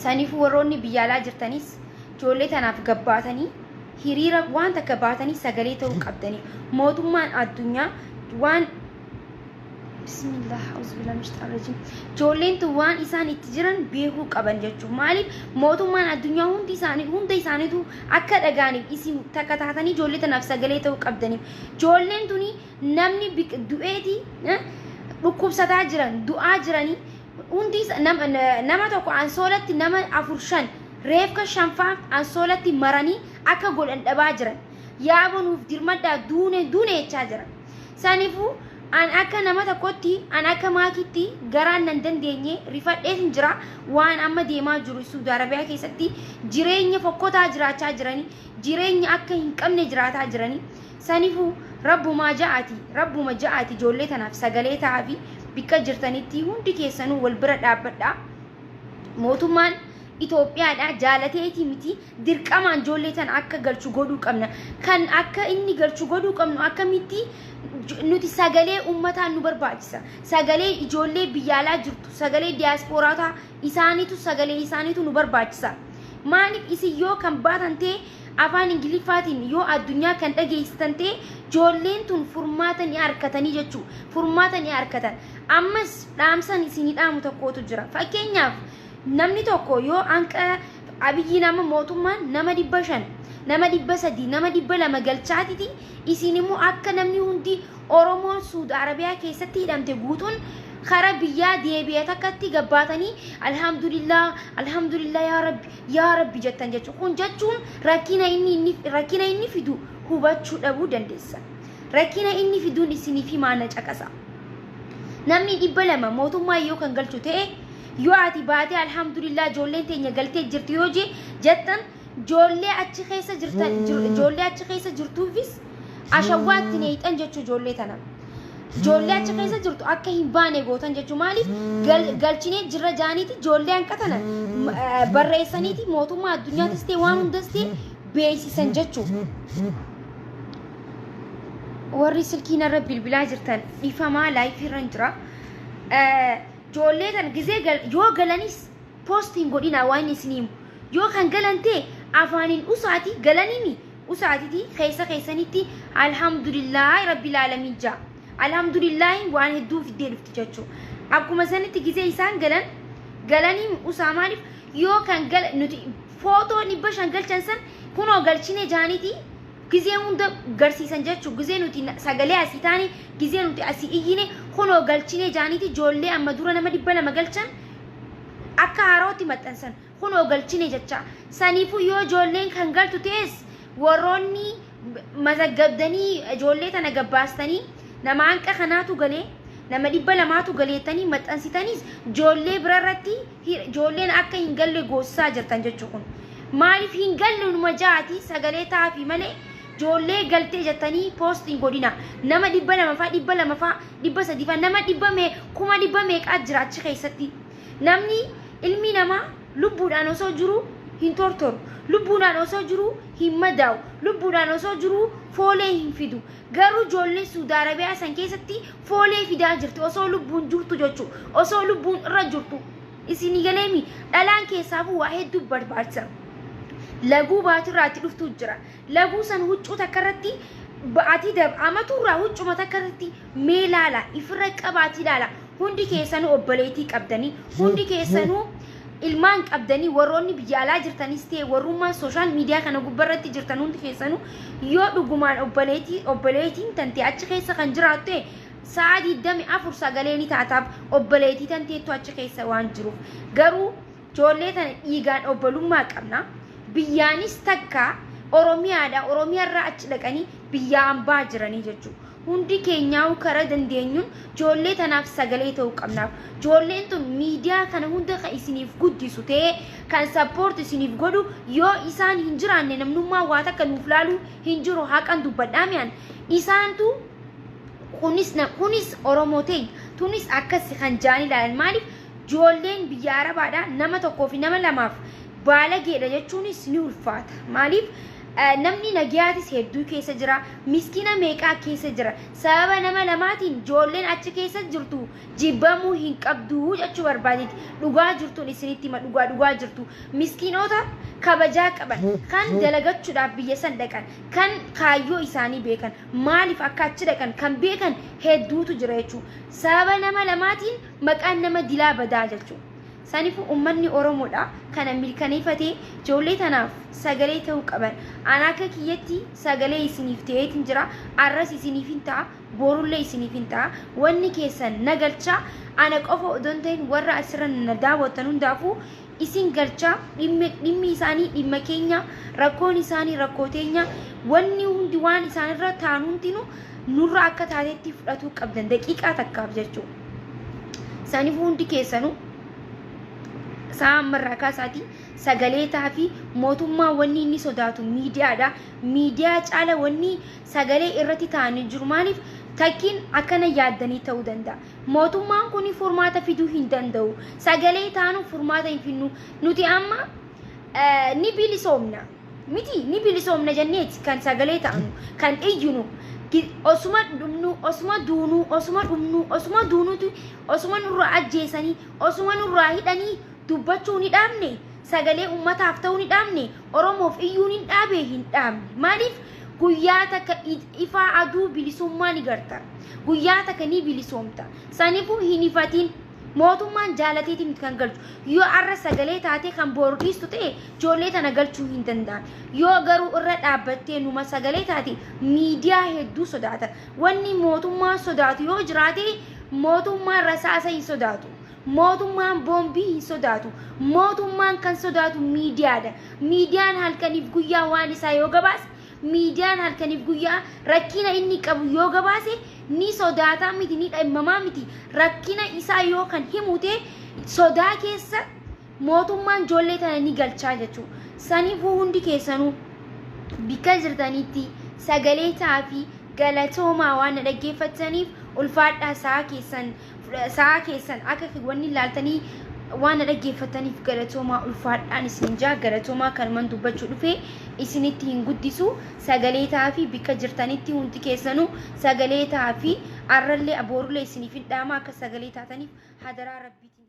saniifuu warroonni biyyaalaa jirtanis ijoollee tanaaf gabbaatanii hiriira waan takka baatanii sagalee ta'uu qabdanii mootummaan addunyaa waan bismillah auzubillahi minash shaitanir rajim ijoolleen tun waan isaan itti jiran beekuu qaban jechuudha maaliif mootummaan addunyaa hunda isaaniitu akka dhagaaniif isin takka taatanii ijoollee tanaaf sagalee ta'uu qabdaniif ijoolleen tuni namni du'eeti dhukkubsataa jiran du'aa jiranii hundi nama tokko ansoolatti nama 4-5 reefka 5 ansoolatti maranii akka godhan dhabaa jiran yaabanuuf dirmaddaa duune jechaa jiran saniifuu an akka nama tokkotti an akka maakitti garaan nan dandeenye rifadheetin jira waan amma deemaa jiru Saudi Arabiyaa keessatti jireenya fokkotaa jiraachaa jiranii jireenya akka hin qabne jiraataa jiranii saniifuu rabbuma ja'aati ijoollee tanaaf sagalee ta'aafi bikka jirtanitti hundi keessanuu wal bira dhaabbadhaa mootummaan Itoophiyaadha jaalateeti miti dirqamaan ijoollee tana akka galchu godhuu qabna kan akka inni galchu godhuu qabnu akkamitti nuti sagalee ummataan nu barbaachisa sagalee ijoollee biyyaalaa jirtu sagalee diaasporaataa isaaniitu nu barbaachisa maaliif isin yoo kan baatan ta'e afaan ingiliffaatiin yoo addunyaa kan dhageessitan ta'e ijoolleen tun furmaata ni harkatanii jechuu furmaata ni harkatan ammas dhaamsan isinii dhaamu tokkotu jira fakkeenyaaf namni tokko yoo anqa abiyyi nama mootummaan nama 500 nama 300 nama 200 galchaatiti isin immoo akka namni hundi Oromoon Saudi Arabiyaa keessatti hidhamte guutuun kara biyyaa deebi'ee takkatti gabbaatanii alhamdulillah yaa rabbi jettan jechuudha kun jechuun rakkina inni fidu hubachuu dhabuu dandeessa rakkina inni fiduun isinii fi maana caqasa namni 200 mootummaa yoo kan galchu ta'e yoo ati baatee alhamdulillah ijoolleen teenya galtee jirti yoo jettan ijoollee achi keessa jirtuufis ashawwaatti neeyxan jechuu ijoollee tana ijoollee achi keessa jirtu akka hin baane gootan jechuu maaliif galchinee jirra jaaniiti ijoollee hanqatana barreessaniiti mootummaa addunyaattis ta'e waan hundas ta'e beeksisan jechuu warri silkiin irra bilbilaa jirtan dhiifamaa laayifirra jira ijoollee tan gizee yoo galanis poostiin godhina waan isiniimu yoo kan galan ta'e afaaniin usaati galanimi usaatiti keessanitti alhamdulillahi rabbil alamin jaa alhamdulillahi waan hedduu fiddee dhufti jechuu akkuma sanitti gizee isaan galanii usaa maaliif yoo kan nuti footoo 500 galchan san kunoo galchine jaaniti gizee hunda garsiisan jechuu gizee nuti sagalee asii taane gizee nuti asii iyyine kunoo galchine jaaniti ijoollee amma dura nama 200 galchan akka haarootti maxxansan kunoo galchine jecha saniifuu yoo ijoolleen kan galtu ta'es warroonni mazaggabdanii ijoollee tana gabbaastanii nama hanqa kanaatu galee nama 200tu galeettanii maxxansitaniis ijoollee birarratti ijoolleen akka hin galle goosisaa jirtan jechuu kun maaliif hin galle numa jaati sagalee taafii malee ijoollee galtee jettanii poostiin godhina nama 200 faa 200 faa 300 faa nama 100 meeqaa jira achi keessatti namni ilmi namaa lubbuudhaan osoo jiru hin tortoru lubbuudhaan osoo jiru hin madaa'u lubbuudhaan osoo jiru foolee hin fidu garuu ijoollee Saudi Arabiyaa san keessatti foolee fidaa jirti osoo lubbuun jirtu jechuu osoo lubbuun irra jirtu isinii galeemi dhalaan keessaafuu waa hedduu barbaachisa laguu baatirraatti dhuftuu jira laguu san huccuu takkarratti ba'atii amaturraa huccuma takkarratti mee laala ifirra qabaatii laala hundi keessanuu obboleetii qabdanii hundi keessanuu ilmaan qabdanii warroonni biyya alaa jirtanis ta'e warrummaa sooshaal miidiyaa kana gubbarratti jirtan hundi keessanuu yoo dhugumaan obboleetiin tante achi keessa kan jiraattu ta'e sa'a 24 sagalee ni taataaf obboleetii tanteettu achi keessa waan jiruuf garuu ijoollee tana dhiigaan obbolummaa qabna biyyaanis takka oromiyaarraa achi dhaqanii biyya hambaa jiranii jechuudha hundi keenyaa'u kara dandeenyuun ijoollee tanaaf sagalee ta'uu qabnaaf ijoolleen tun miidiyaa kana hunda kan isiniif guddisu ta'ee kan sappoort isiniif godhu yoo isaan hin jiraanne namnummaa waa takka nuuf laaluu hin jiru haqan dubbadhaamiyaan isaantu kunis Oromoo ta'e tunis akkas kan jaan ilaalan maaliif ijoolleen biyya Arabaadha nama tokkoo fi nama lamaaf baalageedha jechuunis ni ulfaata maaliif namni nagiyaatis hedduu keessa jira miskiina meeqaa keessa jira sababa nama lamaatiin ijoolleen achi keessa jirtu jibbamuu hin qabdu jechuu barbaadeeti dhugaa jirtuun isinitti ma dhugaa jirtu miskiinota kabajaa qaban kan dalagachuudhaaf biyya san dhaqan kan kaayyoo isaanii beekan maaliif akka achi dhaqan kan beekan hedduutu jira jechuu sababa nama lamaatiin maqaan nama dilaa badaa jechuu sanifu ummanni oromoodha kana milkaneeffatee ijoollee tanaaf sagalee ta'uu qaban ana akka kiyyatti sagalee isiniif ta'eetiin jira arras isiniif hin ta'a borullee isiniif hin ta'a wanni keessan nagalcha ana qofa odoon ta'in warra asirra na daawwatan hundaafuu isin galcha dhimmi isaanii dhimma keenya rakkoon isaanii rakkoo teenya wanni hundi waan isaanirra ta'an hundinuu nurra akka taateetti fudhatuu qabdan daqiiqaa takkaaf jechuudha sanifu hundi keessanuu Samarraa kaasaati sagalee taafi mootummaa wanni inni sodaatu miidiyaadha miidiyaa caala wanni sagalee irratti ta'anii jiru maaliif takkiin akkana yaaddanii ta'uu danda'a mootummaan kun furmaata fiduu hin danda'u sagalee taanu furmaata hin finnu nuti amma ni bilisoomna miti ni bilisoomna jenneeti kan sagalee taanu kan iyyunu osuma dhumnu osuma duunu osuma dhumnu osuma duunutu osuma nurraa ajjeesanii osuma nurraa hidhanii dubbachuu ni dhaabne sagalee ummataaf ta'uu ni dhaabne oromoof iyyuu ni dhaabee hin dhaabne maaliif guyyaa takka ifaa aduu bilisummaa ni garta guyyaa takka ni bilisoomta saniifuu hin ifatiin mootummaan jaalateetiin kan galchu yoo arra sagalee taatee kan boordiistu ta'e ijoollee tana galchuu hin danda'an yoo garuu irra dhaabbattee numa sagalee taate miidiyaa hedduu sodaata wanni mootummaa sodaatu yoo jiraate mootummaan rasaasa hin sodaatu mootummaan boombii hin sodaatu mootummaan kan sodaatu miidiyaadha miidiyaan halkaniif guyyaa waan isaa yoo gabaase miidiyaan halkaniif guyyaa rakkina inni qabu yoo gabaase ni sodaataa miti ni dhimmamaa miti rakkina isaa yoo kan himute sodaa keessa mootummaan ijoollee tana ni galchaa jechuudha saniifuu hundi keessanuu bikka jirtanitti sagalee taafii galatoomaa waan dhaggeeffataniif ulfaadhaa sa'a keessan akka wanni ilaaltanii waan dhaggeeffataniif galatoomaa ulfaadhaan isin jaa galatoomaa kanumaan dubbachuu dhufee isinitti hin guddisu sagalee taafii bikka jirtanitti hundi keessanuu sagalee taafii arrallee aboorullee isiniif hin dhaama akka sagalee taataniif hadaraa rabbiitiin